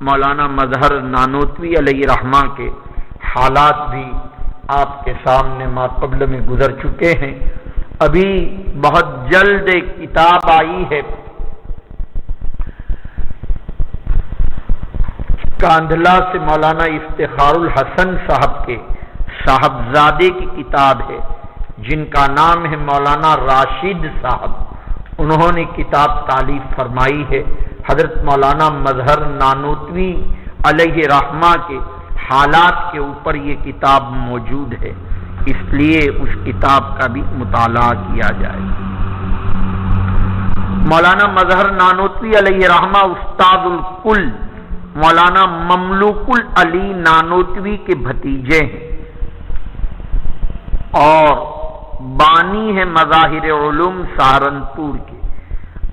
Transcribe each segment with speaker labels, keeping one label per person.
Speaker 1: مولانا مظہر نانوتوی علیہ رحمہ کے حالات بھی آپ کے سامنے ما قبل میں گزر چکے ہیں۔ ابھی بہت جلد ایک کتاب آئی ہے، کاندھلا سے مولانا افتخار الحسن صاحب کے صاحبزادے کی کتاب ہے، جن کا نام ہے مولانا راشد صاحب۔ انہوں نے کتاب تالیف فرمائی ہے، حضرت مولانا مظہر نانوتوی علیہ رحمہ کے حالات کے اوپر یہ کتاب موجود ہے، اس لیے اس کتاب کا بھی مطالعہ کیا جائے۔ مولانا مظہر نانوتوی علیہ رحمہ استاد الکل مولانا مملوک العلی نانوتوی کے بھتیجے ہیں اور بانی ہے مظاہر علوم سہارنپور کے۔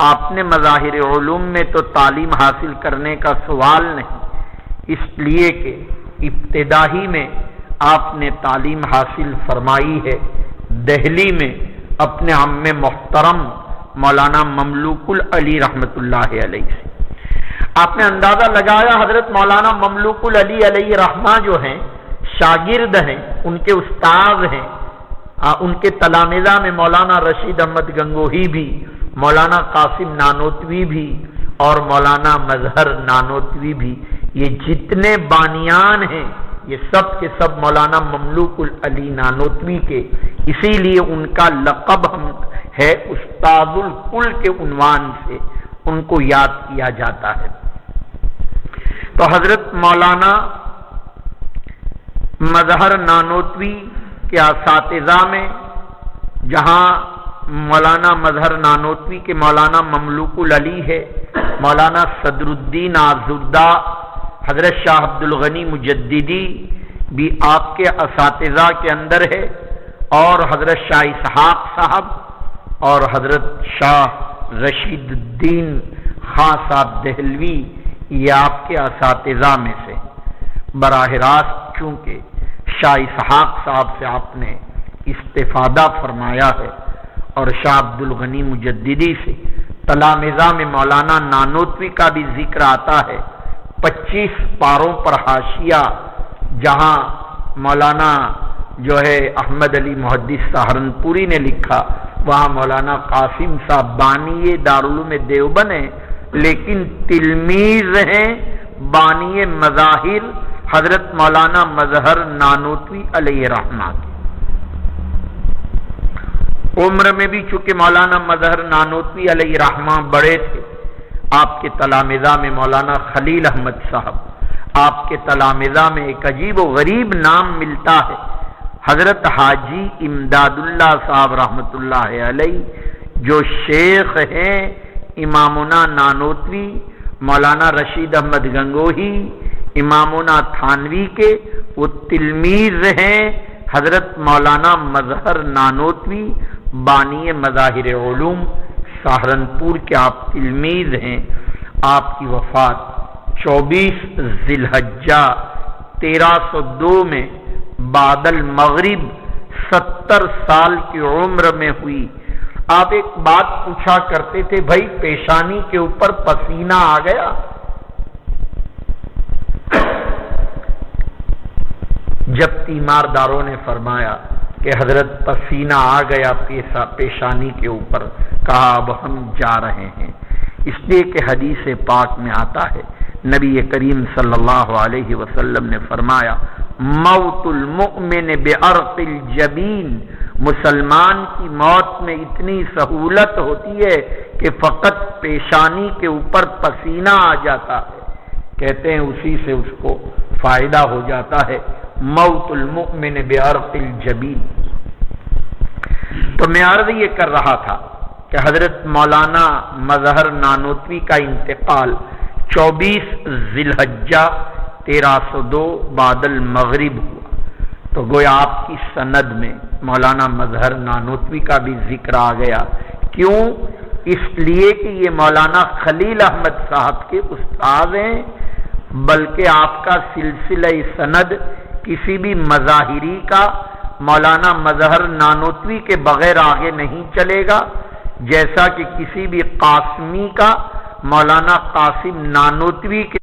Speaker 1: آپ نے مظاہر علوم میں تو تعلیم حاصل کرنے کا سوال نہیں، اس لیے کہ ابتدائی میں آپ نے تعلیم حاصل فرمائی ہے دہلی میں اپنے عم محترم مولانا مملوک العلی رحمۃ اللہ علیہ سے۔ آپ نے اندازہ لگایا حضرت مولانا مملوک العلی علیہ رحمہ جو ہیں شاگرد ہیں، ان کے استاذ ہیں، ان کے تلامذہ میں مولانا رشید احمد گنگوہی بھی، مولانا قاسم نانوتوی بھی اور مولانا مظہر نانوتوی بھی، یہ جتنے بانیان ہیں یہ سب کے سب مولانا مملوک العلی نانوتوی کے، اسی لیے ان کا لقب ہے استاد الکل کے عنوان سے ان کو یاد کیا جاتا ہے۔ تو حضرت مولانا مظہر نانوتوی کے اساتذہ میں جہاں مولانا مظہر نانوتوی کے مولانا مملوک العلی ہے، مولانا صدر الدین آزردہ، حضرت شاہ عبد الغنی مجددی بھی آپ کے اساتذہ کے اندر ہے، اور حضرت شاہ اسحاق صاحب اور حضرت شاہ رشید الدین خان صاحب دہلوی یہ آپ کے اساتذہ میں سے۔ براہ راست چونکہ شاہ اسحاق صاحب سے آپ نے استفادہ فرمایا ہے اور شاہ عبد الغنی مجددی سے تلامذہ میں مولانا نانوتوی کا بھی ذکر آتا ہے، 25 پاروں پر حاشیہ جہاں مولانا جو ہے احمد علی محدث سہارنپوری نے لکھا، وہاں مولانا قاسم صاحب بانی دارالعلوم دیوبند ہیں لیکن تلمیذ ہیں بانی مظاہر حضرت مولانا مظہر نانوتوی علیہ رحمہ کے۔ عمر میں بھی چونکہ مولانا مظہر نانوتوی علیہ رحمہ بڑے تھے، آپ کے تلامذہ میں مولانا خلیل احمد صاحب، آپ کے تلامذہ میں ایک عجیب و غریب نام ملتا ہے، حضرت حاجی امداد اللہ صاحب رحمۃ اللہ علیہ، جو شیخ ہیں امامنا نانوتوی، مولانا رشید احمد گنگوہی، امامنا تھانوی کے، وہ تلمیذ ہیں حضرت مولانا مظہر نانوتوی بانی مظاہر علوم سہارنپور کے، آپ تلمیذ ہیں۔ آپ کی وفات 24 ذی الحجہ 1302 میں بعد المغرب 70 سال کی عمر میں ہوئی۔ آپ ایک بات پوچھا کرتے تھے، بھائی پیشانی کے اوپر پسینہ آ گیا؟ جب تیمارداروں نے فرمایا کہ حضرت پسینہ آ گیا پیشانی کے اوپر، کہا اب ہم جا رہے ہیں، اس لیے کہ حدیث پاک میں آتا ہے، نبی کریم صلی اللہ علیہ وسلم نے فرمایا موت المؤمن بعرق الجبین، مسلمان کی موت میں اتنی سہولت ہوتی ہے کہ فقط پیشانی کے اوپر پسینہ آ جاتا ہے، کہتے ہیں اسی سے اس کو فائدہ ہو جاتا ہے، موت المؤمن بعرق الجبین۔ تو میں عرض یہ کر رہا تھا کہ حضرت مولانا مظہر نانوتوی کا انتقال 24 ذی الحجہ 1302 بعد المغرب ہوا، تو گویا آپ کی سند میں مولانا مظہر نانوتوی کا بھی ذکر آ گیا۔ کیوں؟ اس لیے کہ یہ مولانا خلیل احمد صاحب کے استاد ہیں، بلکہ آپ کا سلسلہ سند کسی بھی مظاہری کا مولانا مظہر نانوتوی کے بغیر آگے نہیں چلے گا، جیسا کہ کسی بھی قاسمی کا مولانا قاسم نانوتوی کے